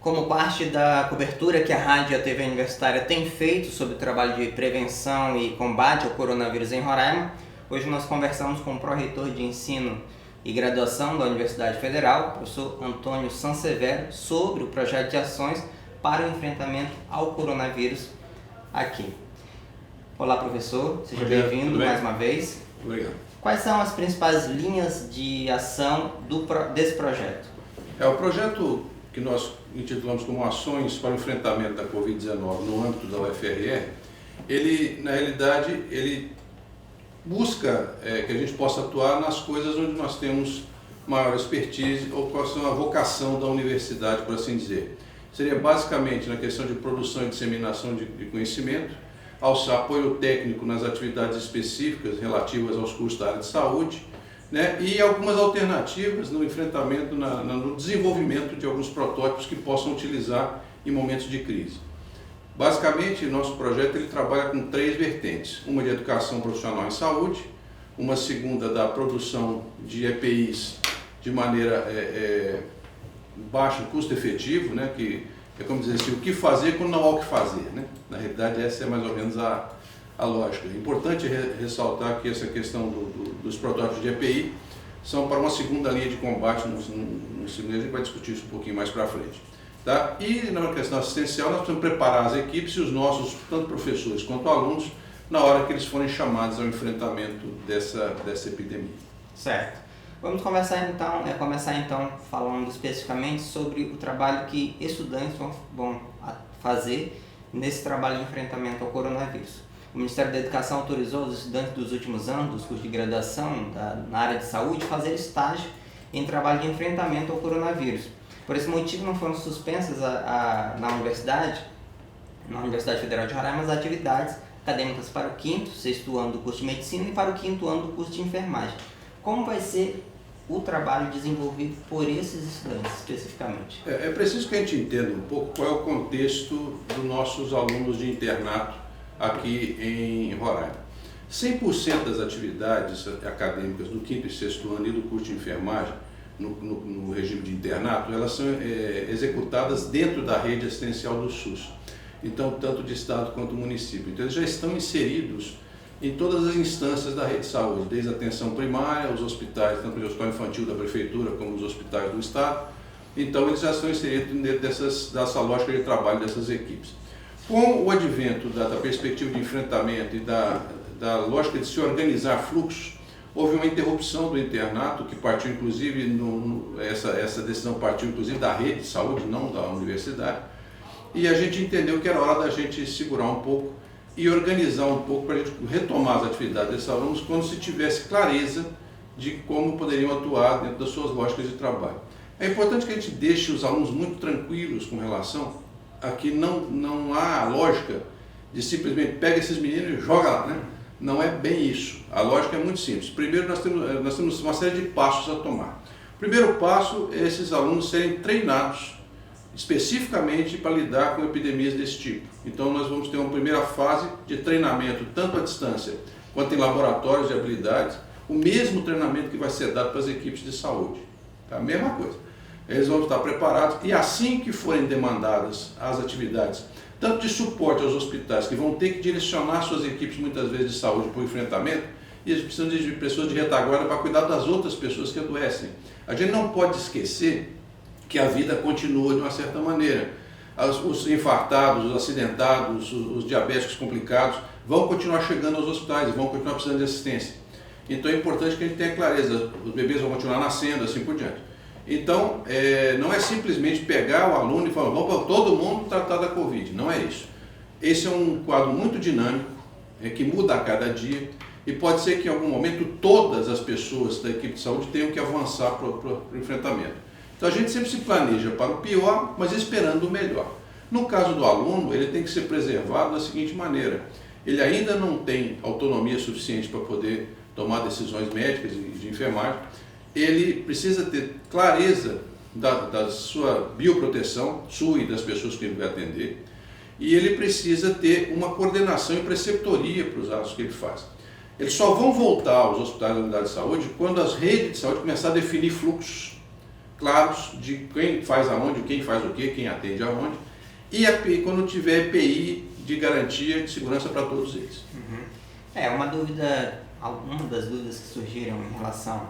Como parte da cobertura que a Rádio e a TV Universitária têm feito sobre o trabalho de prevenção e combate ao coronavírus em Roraima, hoje nós conversamos com o pró-reitor de Ensino e Graduação da Universidade Federal, professor Antônio Sansevero, sobre o projeto de ações para o enfrentamento ao coronavírus aqui. Olá, professor, seja bem-vindo mais uma vez. Obrigado. Quais são as principais linhas de ação desse projeto? O projeto que nós intitulamos como Ações para o Enfrentamento da Covid-19 no âmbito da UFRR, ele, na realidade, ele busca que a gente possa atuar nas coisas onde nós temos maior expertise ou qual é a vocação da universidade, por assim dizer. Seria basicamente na questão de produção e disseminação de conhecimento, apoio técnico nas atividades específicas relativas aos cursos da área de saúde, né, e algumas alternativas no enfrentamento, no desenvolvimento de alguns protótipos que possam utilizar em momentos de crise. Basicamente, nosso projeto ele trabalha com 3 vertentes: uma de educação profissional em saúde, uma segunda da produção de EPIs de maneira baixa custo efetivo, né, que é como dizer assim, o que fazer quando não há o que fazer, né? Na realidade, essa é mais ou menos a lógica. É importante ressaltar que essa questão dos protótipos de EPI são para uma segunda linha de combate, no segundo a gente vai discutir isso um pouquinho mais para frente. Tá? E na questão assistencial, nós precisamos preparar as equipes e os nossos, tanto professores quanto alunos, na hora que eles forem chamados ao enfrentamento dessa epidemia. Certo. Vamos começar então falando especificamente sobre o trabalho que estudantes vão fazer nesse trabalho de enfrentamento ao coronavírus. O Ministério da Educação autorizou os estudantes dos últimos anos dos cursos de graduação na área de saúde fazer estágio em trabalho de enfrentamento ao coronavírus. Por esse motivo não foram suspensas na Universidade Federal de Roraima as atividades acadêmicas para o 5º, 6º ano do curso de Medicina e para o 5º ano do curso de Enfermagem. Como vai ser o trabalho desenvolvido por esses estudantes especificamente? É preciso que a gente entenda um pouco qual é o contexto dos nossos alunos de internato aqui em Roraima. 100% das atividades acadêmicas do 5º e 6º ano e do curso de enfermagem, no regime de internato, elas são executadas dentro da rede assistencial do SUS, então tanto de estado quanto município. Então eles já estão inseridos em todas as instâncias da rede de saúde, desde a atenção primária, os hospitais, tanto o hospital infantil da prefeitura como os hospitais do estado. Então eles já estão inseridos dentro dessa lógica de trabalho dessas equipes. Com o advento da perspectiva de enfrentamento e da lógica de se organizar fluxos, houve uma interrupção do internato, que partiu inclusive, essa decisão partiu inclusive da rede de saúde, não da universidade, e a gente entendeu que era hora da gente segurar um pouco e organizar um pouco para a gente retomar as atividades desses alunos quando se tivesse clareza de como poderiam atuar dentro das suas lógicas de trabalho. É importante que a gente deixe os alunos muito tranquilos com relação a que não há lógica de simplesmente pega esses meninos e joga lá, né? Não é bem isso. A lógica é muito simples. Primeiro, nós temos uma série de passos a tomar. O primeiro passo é esses alunos serem treinados especificamente para lidar com epidemias desse tipo. Então nós vamos ter uma primeira fase de treinamento, tanto à distância quanto em laboratórios de habilidades, o mesmo treinamento que vai ser dado para as equipes de saúde. Tá? A mesma coisa. Eles vão estar preparados e assim que forem demandadas as atividades, tanto de suporte aos hospitais, que vão ter que direcionar suas equipes muitas vezes de saúde para o enfrentamento, e eles precisam de pessoas de retaguarda para cuidar das outras pessoas que adoecem. A gente não pode esquecer que a vida continua de uma certa maneira. Os infartados, os acidentados, os diabéticos complicados vão continuar chegando aos hospitais e vão continuar precisando de assistência. Então é importante que a gente tenha clareza, os bebês vão continuar nascendo, assim por diante. Então, não é simplesmente pegar o aluno e falar, vamos todo mundo tratar da Covid, não é isso. Esse é um quadro muito dinâmico, que muda a cada dia, e pode ser que em algum momento todas as pessoas da equipe de saúde tenham que avançar para o enfrentamento. Então a gente sempre se planeja para o pior, mas esperando o melhor. No caso do aluno, ele tem que ser preservado da seguinte maneira: ele ainda não tem autonomia suficiente para poder tomar decisões médicas e de enfermagem, ele precisa ter clareza da sua bioproteção, sua e das pessoas que ele vai atender, e ele precisa ter uma coordenação e preceptoria para os atos que ele faz. Eles só vão voltar aos hospitais da unidade de saúde quando as redes de saúde começarem a definir fluxos. claros de quem faz aonde, quem faz o quê, quem atende aonde, e quando tiver EPI de garantia de segurança para todos eles. Uma das dúvidas que surgiram em relação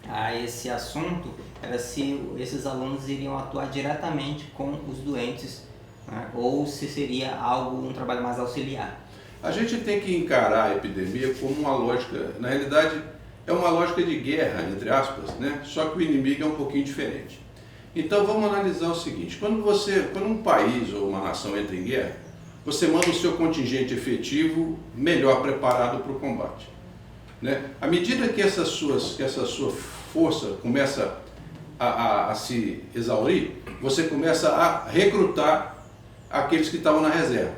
a esse assunto era se esses alunos iriam atuar diretamente com os doentes, né, ou se seria um trabalho mais auxiliar. A gente tem que encarar a epidemia como uma lógica, na realidade é uma lógica de guerra, entre aspas, né? Só que o inimigo é um pouquinho diferente. Então vamos analisar o seguinte, quando um país ou uma nação entra em guerra, você manda o seu contingente efetivo melhor preparado para o combate, né? À medida que essa sua força começa a se exaurir, você começa a recrutar aqueles que estavam na reserva.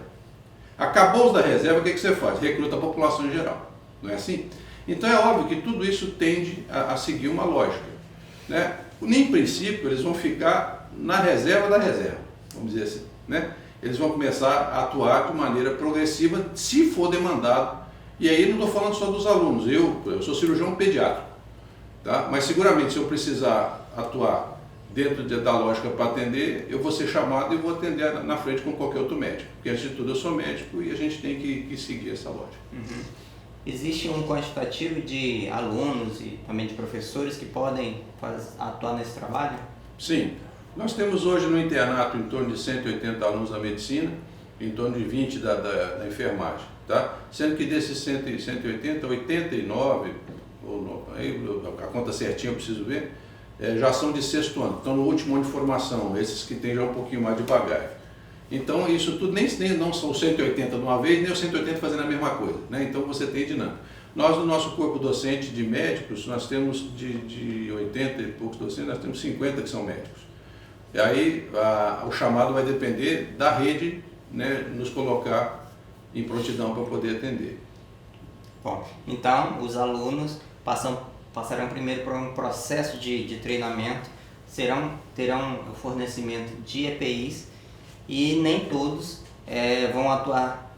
Acabou os da reserva, o que você faz? Recruta a população em geral, não é assim? Então é óbvio que tudo isso tende a seguir uma lógica, né? Em princípio eles vão ficar na reserva da reserva, vamos dizer assim, né? Eles vão começar a atuar de maneira progressiva, se for demandado, e aí não estou falando só dos alunos, eu sou cirurgião pediátrico, tá? Mas seguramente se eu precisar atuar dentro da lógica para atender, eu vou ser chamado e vou atender na frente com qualquer outro médico, porque antes de tudo eu sou médico e a gente tem que seguir essa lógica. Existe um quantitativo de alunos e também de professores que podem atuar nesse trabalho? Sim, nós temos hoje no internato em torno de 180 alunos da medicina, em torno de 20 da enfermagem, tá? Sendo que desses 180, 89, aí a conta certinha eu preciso ver, já são de sexto ano, estão no último ano de formação, esses que têm já um pouquinho mais de bagagem. Então isso tudo nem não são 180 de uma vez, nem os 180 fazendo a mesma coisa, né? Então você tem dinâmica. Nós no nosso corpo docente de médicos, nós temos de 80 e poucos docentes, nós temos 50 que são médicos. E aí o chamado vai depender da rede, né, nos colocar em prontidão para poder atender. Bom, então os alunos passarão primeiro por um processo de treinamento, terão o fornecimento de EPIs e nem todos vão atuar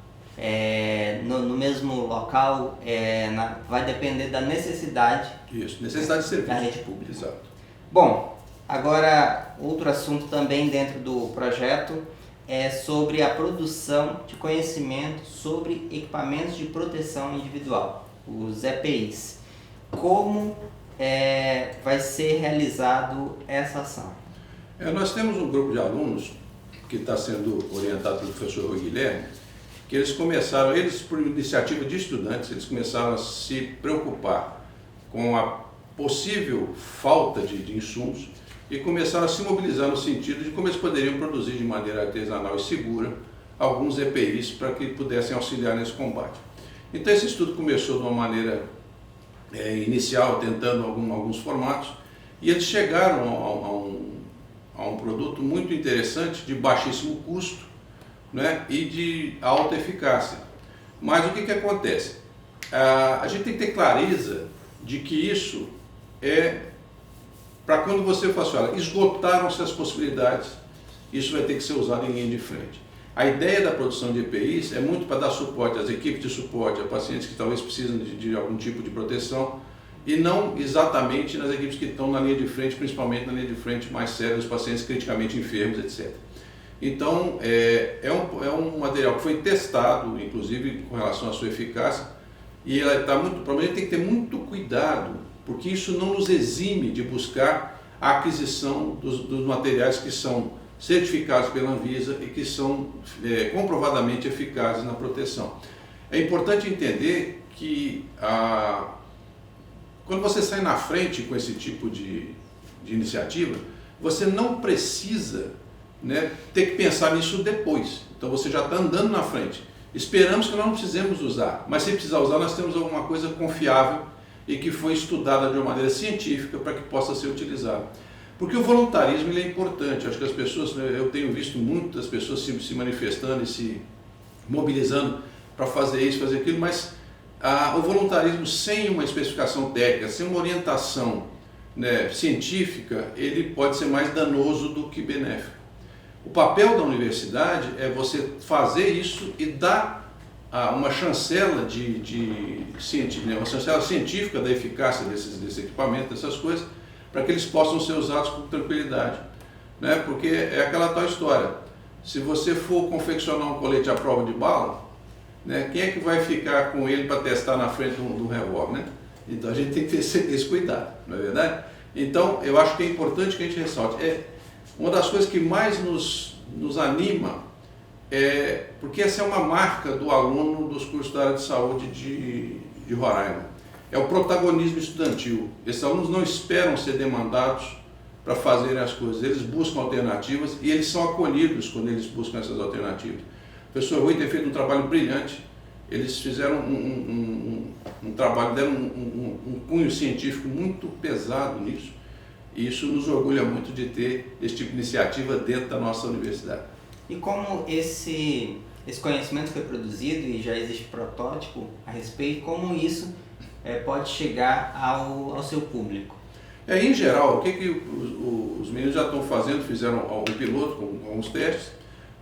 no mesmo local, vai depender da necessidade, necessidade de serviço da rede pública. Exato. Bom, agora outro assunto também dentro do projeto é sobre a produção de conhecimento sobre equipamentos de proteção individual, os EPIs. Como vai ser realizado essa ação? Nós temos um grupo de alunos que está sendo orientado pelo professor Rui Guilherme, que eles por iniciativa de estudantes, eles começaram a se preocupar com a possível falta de insumos e começaram a se mobilizar no sentido de como eles poderiam produzir de maneira artesanal e segura alguns EPIs para que pudessem auxiliar nesse combate. Então esse estudo começou de uma maneira inicial, tentando alguns formatos, e eles chegaram a um produto muito interessante, de baixíssimo custo, né, e de alta eficácia. Mas o que acontece? A gente tem que ter clareza de que isso para quando você fala assim, olha, esgotaram-se as possibilidades, isso vai ter que ser usado em linha de frente. A ideia da produção de EPIs é muito para dar suporte às equipes de suporte, a pacientes que talvez precisam de algum tipo de proteção, e não exatamente nas equipes que estão na linha de frente, principalmente na linha de frente mais séria, os pacientes criticamente enfermos, etc. Então, é um material que foi testado, inclusive com relação à sua eficácia, e ela está provavelmente tem que ter muito cuidado, porque isso não nos exime de buscar a aquisição dos materiais que são certificados pela Anvisa e que são comprovadamente eficazes na proteção. É importante entender que quando você sai na frente com esse tipo de iniciativa, você não precisa, né, ter que pensar nisso depois. Então você já está andando na frente. Esperamos que nós não precisemos usar, mas se precisar usar, nós temos alguma coisa confiável e que foi estudada de uma maneira científica para que possa ser utilizada. Porque o voluntarismo ele é importante. Acho que as pessoas, eu tenho visto muitas pessoas se manifestando e se mobilizando para fazer isso, fazer aquilo, mas o voluntarismo sem uma especificação técnica, sem uma orientação, né, científica, ele pode ser mais danoso do que benéfico. O papel da universidade é você fazer isso e dar uma chancela uma chancela científica da eficácia desse equipamento, dessas coisas, para que eles possam ser usados com tranquilidade, né? Porque é aquela tal história, se você for confeccionar um colete à prova de bala, né, quem é que vai ficar com ele para testar na frente do revólver, né? Então a gente tem que ter esse cuidado, não é verdade? Então eu acho que é importante que a gente ressalte, uma das coisas que mais nos anima, porque essa é uma marca do aluno dos cursos da área de saúde de Roraima, é o protagonismo estudantil. Esses alunos não esperam ser demandados para fazerem as coisas, eles buscam alternativas e eles são acolhidos quando eles buscam essas alternativas. O professor Rui tem feito um trabalho brilhante, eles fizeram um trabalho, deram um cunho científico muito pesado nisso, e isso nos orgulha muito de ter esse tipo de iniciativa dentro da nossa universidade. E como esse conhecimento foi produzido e já existe protótipo a respeito, como isso pode chegar ao seu público? Em geral, o que os meninos já estão fazendo, fizeram um piloto com alguns testes,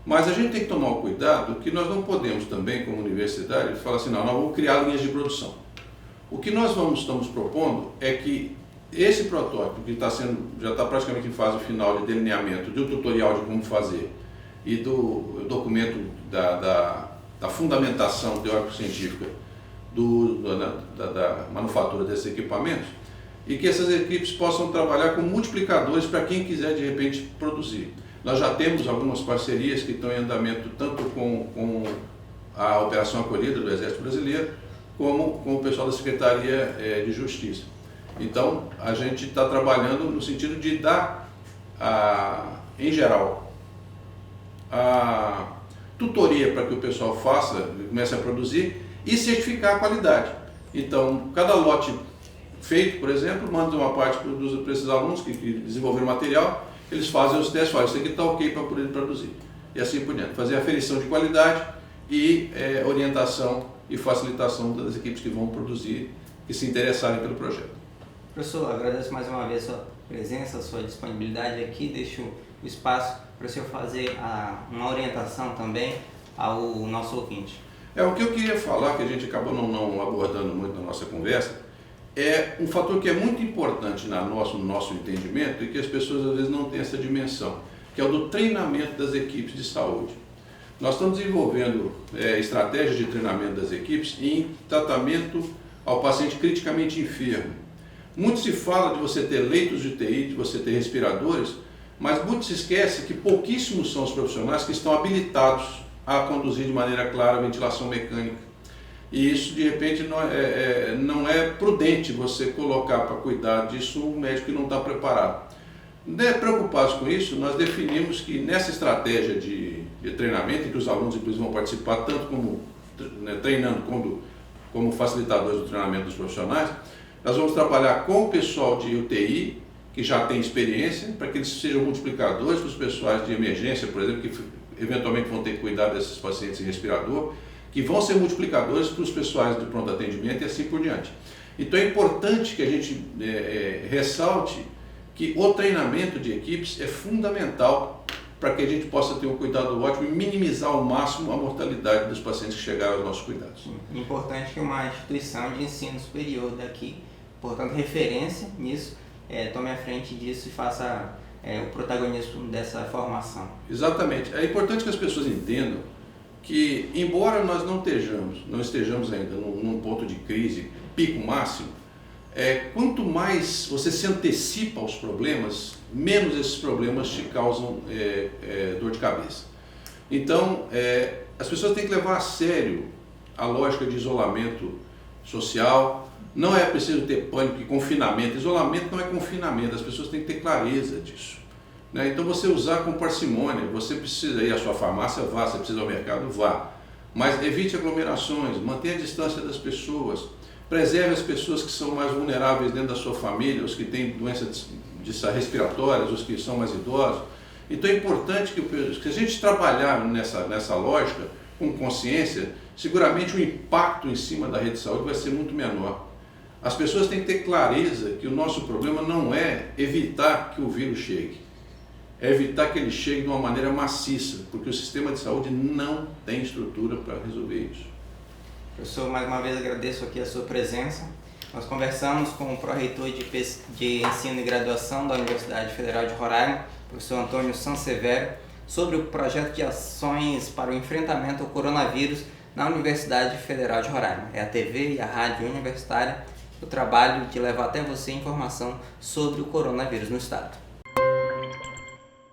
mas a gente tem que tomar o cuidado que nós não podemos também, como universidade, falar assim, não, nós vamos criar linhas de produção. O que nós estamos propondo é que esse protótipo, que já está praticamente em fase final de delineamento, do tutorial de como fazer e do documento da fundamentação teórico-científica da manufatura desses equipamentos, e que essas equipes possam trabalhar com multiplicadores para quem quiser de repente produzir. Nós já temos algumas parcerias que estão em andamento tanto com a Operação Acolhida do Exército Brasileiro, como com o pessoal da Secretaria de Justiça. Então, a gente está trabalhando no sentido de dar, em geral, a tutoria para que o pessoal comece a produzir e certificar a qualidade. Então, cada lote feito, por exemplo, manda uma parte para esses alunos que desenvolveram material, eles fazem os testes, falam, isso aqui está ok para poder produzir. E assim por diante. Fazer aferição de qualidade e orientação e facilitação das equipes que vão produzir e se interessarem pelo projeto. Professor, agradeço mais uma vez a sua presença, a sua disponibilidade aqui, deixo o espaço para o senhor fazer uma orientação também ao nosso ouvinte. O que eu queria falar, que a gente acabou não abordando muito na nossa conversa, é um fator que é muito importante no nosso entendimento e que as pessoas às vezes não têm essa dimensão, que é o do treinamento das equipes de saúde. Nós estamos desenvolvendo estratégias de treinamento das equipes em tratamento ao paciente criticamente enfermo. Muito se fala de você ter leitos de UTI, de você ter respiradores, mas muito se esquece que pouquíssimos são os profissionais que estão habilitados a conduzir de maneira clara a ventilação mecânica. E isso, de repente, não é prudente você colocar para cuidar disso um médico que não está preparado. Preocupados com isso, nós definimos que nessa estratégia de treinamento, em que os alunos inclusive vão participar tanto como treinando como facilitadores do treinamento dos profissionais, nós vamos trabalhar com o pessoal de UTI, que já tem experiência, para que eles sejam multiplicadores para os pessoais de emergência, por exemplo, que eventualmente vão ter que cuidar desses pacientes em respirador, que vão ser multiplicadores para os pessoais de pronto atendimento e assim por diante. Então é importante que a gente ressalte que o treinamento de equipes é fundamental para que a gente possa ter um cuidado ótimo e minimizar ao máximo a mortalidade dos pacientes que chegaram aos nossos cuidados. Importante que uma instituição de ensino superior daqui, portanto referência nisso, tome a frente disso e faça o protagonismo dessa formação. Exatamente. É importante que as pessoas entendam que, embora nós não estejamos ainda num ponto de crise, pico máximo, quanto mais você se antecipa aos problemas, menos esses problemas te causam dor de cabeça. Então, as pessoas têm que levar a sério a lógica de isolamento social. Não é preciso ter pânico e confinamento. Isolamento não é confinamento, as pessoas têm que ter clareza disso. Então você usar com parcimônia, você precisa ir à sua farmácia, vá, você precisa ir ao mercado, vá. Mas evite aglomerações, mantenha a distância das pessoas, preserve as pessoas que são mais vulneráveis dentro da sua família, os que têm doenças respiratórias, os que são mais idosos. Então é importante que a gente trabalhar nessa lógica, com consciência, seguramente o impacto em cima da rede de saúde vai ser muito menor. As pessoas têm que ter clareza que o nosso problema não é evitar que o vírus chegue, é evitar que ele chegue de uma maneira maciça, porque o sistema de saúde não tem estrutura para resolver isso. Professor, mais uma vez agradeço aqui a sua presença. Nós conversamos com o pró-reitor de Ensino e Graduação da Universidade Federal de Roraima, professor Antônio Sansevero, sobre o projeto de ações para o enfrentamento ao coronavírus na Universidade Federal de Roraima. É a TV e a rádio universitária, o trabalho de levar até você informação sobre o coronavírus no estado.